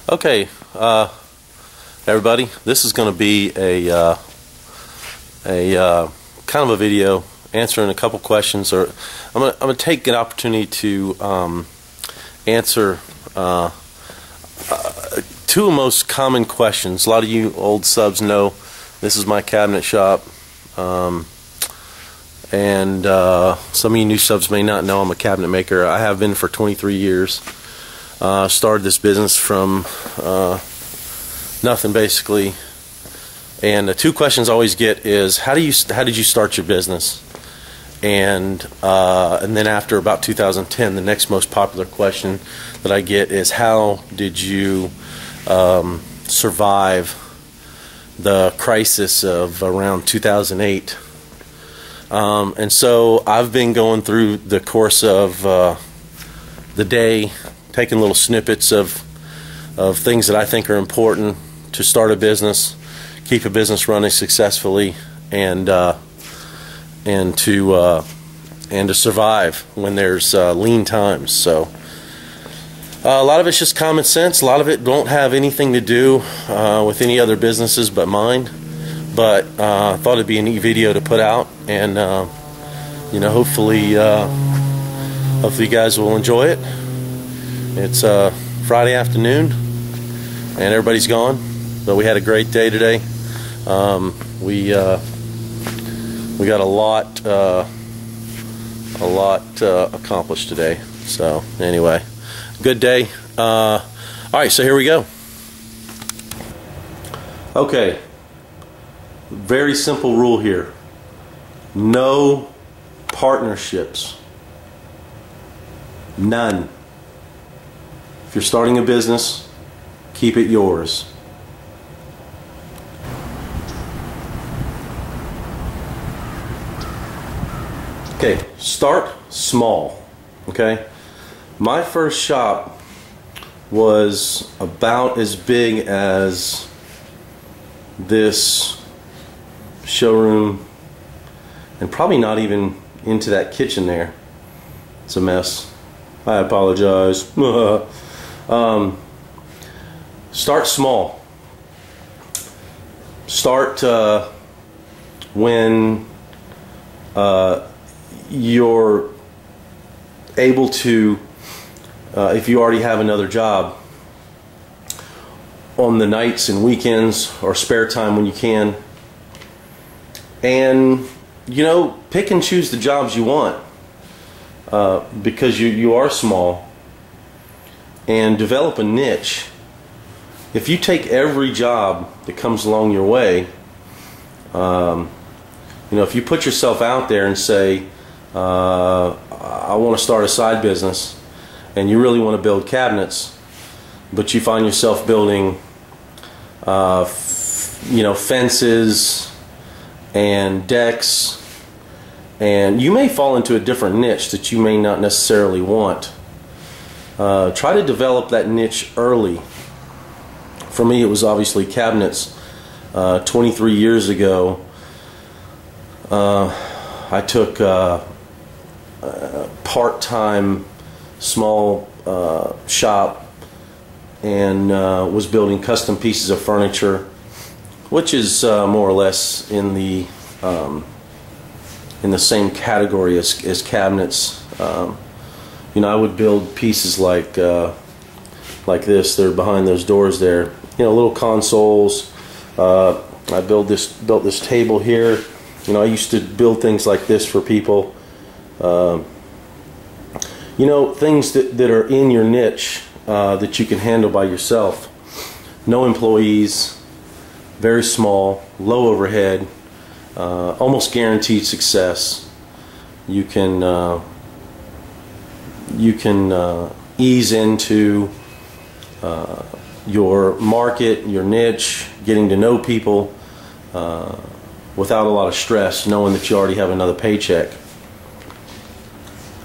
Okay, everybody, this is going to be a kind of a video answering a couple questions, or I'm gonna take an opportunity to answer two of the most common questions. A lot of you old subs know this is my cabinet shop, and some of you new subs may not know I'm a cabinet maker. I have been for 23 years. Started this business from nothing basically, and the two questions I always get is how did you start your business, and then after about 2010, the next most popular question that I get is how did you survive the crisis of around 2008. And so I've been going through the course of the day, taking little snippets of things that I think are important to start a business, keep a business running successfully, and to survive when there's lean times. So a lot of it's just common sense. A lot of it don't have anything to do with any other businesses but mine. But I thought it'd be a neat video to put out, and hopefully you guys will enjoy it. It's Friday afternoon, and everybody's gone, but we had a great day today. We got a lot accomplished today. So anyway, good day. All right, so here we go. Okay. Very simple rule here. No partnerships. None. If you're starting a business, keep it yours. Okay, start small. Okay? My first shop was about as big as this showroom, and probably not even into that kitchen there. It's a mess. I apologize. Start small. Start when you're able to, if you already have another job, on the nights and weekends or spare time when you can. And pick and choose the jobs you want, because you are small, and develop a niche. If you take every job that comes along your way, if you put yourself out there and say, I want to start a side business, and you really want to build cabinets, but you find yourself building fences and decks, and you may fall into a different niche that you may not necessarily want. Try to develop that niche early. For me, it was obviously cabinets. 23 years ago, I took a part-time small shop and was building custom pieces of furniture, which is more or less in the same category as cabinets. I would build pieces like this. They're behind those doors there. Little consoles. I built this table here. I used to build things like this for people. Things that are in your niche that you can handle by yourself. No employees. Very small, low overhead, almost guaranteed success. You can ease into your market, your niche, getting to know people without a lot of stress, knowing that you already have another paycheck.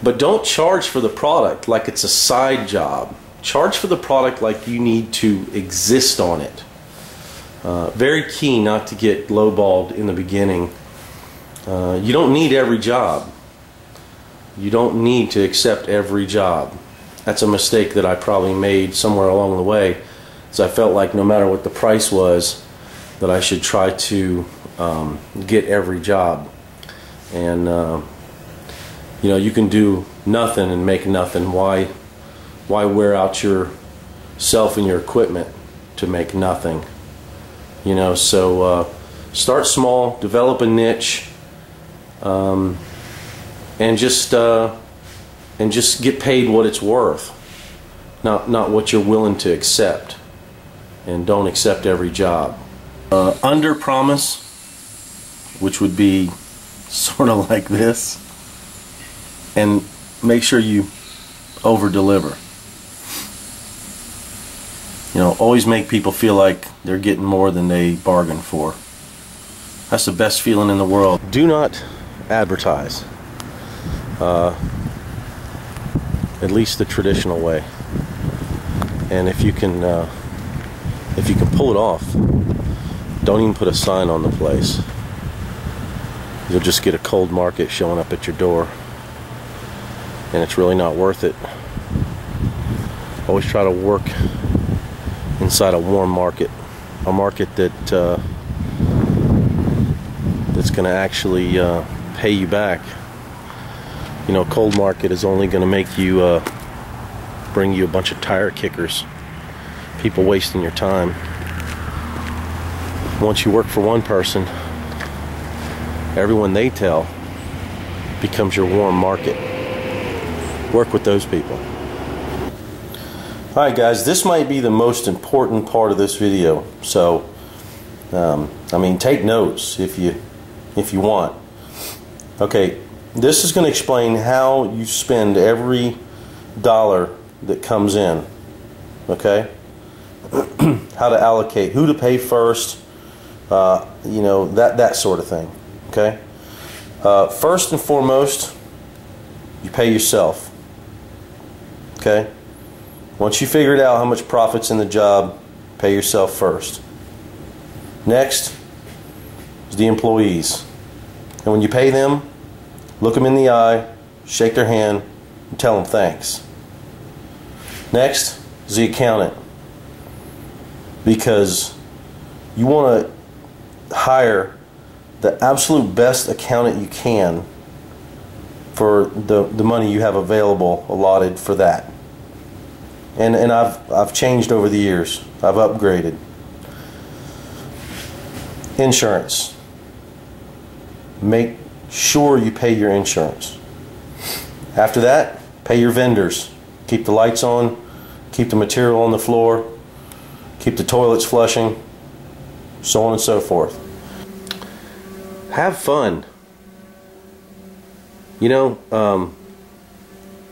But don't charge for the product like it's a side job. Charge for the product like you need to exist on it. Very key not to get lowballed in the beginning. You don't need every job. You don't need to accept every job. That's a mistake that I probably made somewhere along the way. So I felt like no matter what the price was, that I should try to get every job. And you know, you can do nothing and make nothing. Why wear out yourself and your equipment to make nothing? You know, so start small, develop a niche, and just get paid what it's worth, not what you're willing to accept. And don't accept every job. Under promise, which would be sort of like this, and make sure you over deliver. You know, always make people feel like they're getting more than they bargained for. That's the best feeling in the world. Do not advertise, at least the traditional way. And if you can pull it off, don't even put a sign on the place. You'll just get a cold market showing up at your door, and it's really not worth it. Always try to work inside a warm market, a market that's going to actually pay you back. You know, cold market is only going to make you bring you a bunch of tire kickers, people wasting your time. Once you work for one person, everyone they tell becomes your warm market. Work with those people. Alright guys, this might be the most important part of this video, so I mean, take notes if you want. Okay, this is going to explain how you spend every dollar that comes in. Okay, how to allocate, who to pay first, you know, that sort of thing. Okay, first and foremost, you pay yourself. Okay, once you figured out how much profit's in the job, pay yourself first. Next is the employees, and when you pay them, look them in the eye, shake their hand, and tell them thanks. Next is the accountant, because you want to hire the absolute best accountant you can for the money you have available allotted for that. And I've changed over the years. I've upgraded. Insurance. Make sure you pay your insurance. After that, pay your vendors. Keep the lights on, keep the material on the floor, keep the toilets flushing, so on and so forth. Have fun. You know,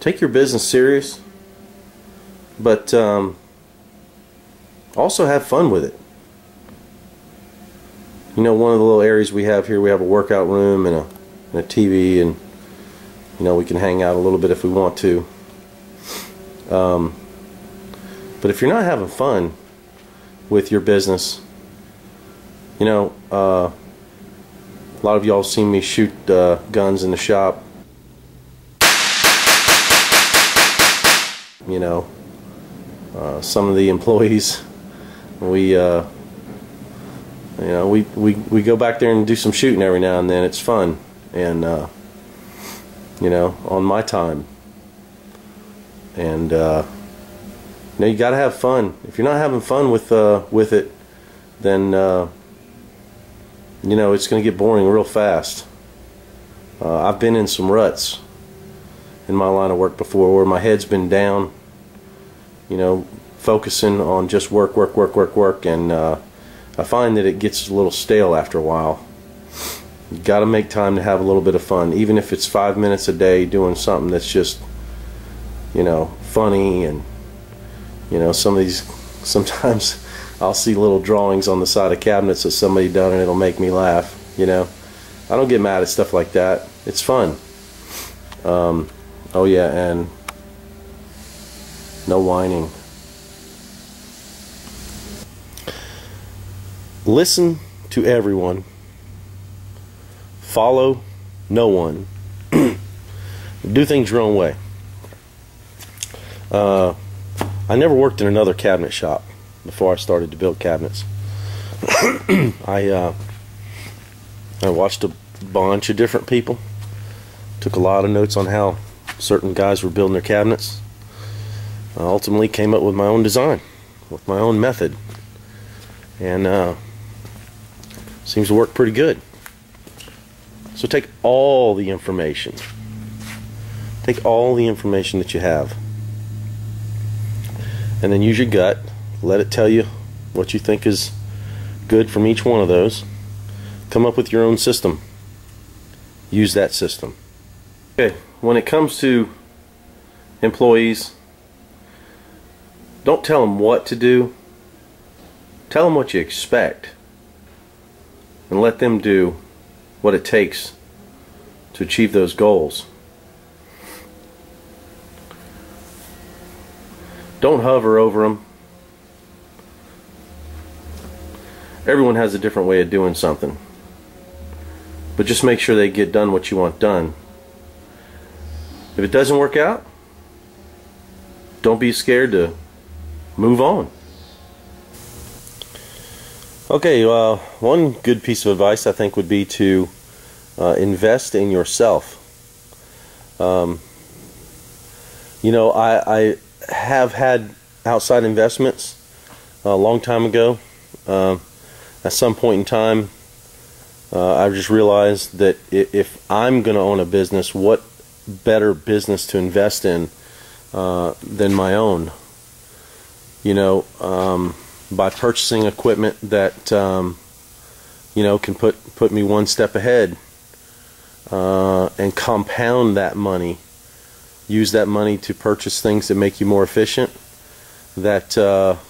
take your business serious, but also have fun with it. You know, one of the little areas we have here, we have a workout room and a TV, and you know, we can hang out a little bit if we want to. But if you're not having fun with your business, you know, a lot of y'all seen me shoot guns in the shop. You know, some of the employees, we you know, we go back there and do some shooting every now and then. It's fun, and you know, on my time. And you know, you got to have fun. If you're not having fun with it, then you know, it's going to get boring real fast. I've been in some ruts in my line of work before, where my head's been down, you know, focusing on just work, and I find that it gets a little stale after a while. You got to make time to have a little bit of fun, even if it's 5 minutes a day doing something that's just, you know, funny. And you know, sometimes I'll see little drawings on the side of cabinets that somebody done, and it'll make me laugh. You know, I don't get mad at stuff like that. It's fun. Oh yeah, and no whining. Listen to everyone. Follow no one. Do things your own way. I never worked in another cabinet shop. before I started to build cabinets. I watched a bunch of different people, took a lot of notes on how certain guys were building their cabinets. I ultimately came up with my own design, with my own method, and seems to work pretty good. So take all the information. Take all the information that you have, and then use your gut. Let it tell you what you think is good from each one of those. Come up with your own system. Use that system. Okay, when it comes to employees, don't tell them what to do. Tell them what you expect, and let them do what it takes to achieve those goals. Don't hover over them. Everyone has a different way of doing something, but just make sure they get done what you want done. If it doesn't work out, don't be scared to move on. Okay, one good piece of advice I think would be to invest in yourself. You know, I have had outside investments a long time ago. At some point in time, I just realized that if I'm going to own a business, what better business to invest in than my own? You know, by purchasing equipment that you know, can put me one step ahead, and compound that money. Use that money to purchase things that make you more efficient, that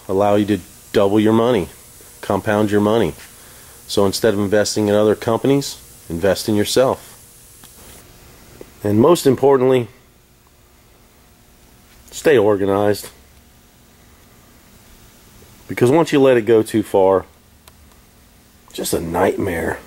allow you to double your money, compound your money. So instead of investing in other companies, invest in yourself. And most importantly, stay organized. Because once you let it go too far, it's just a nightmare.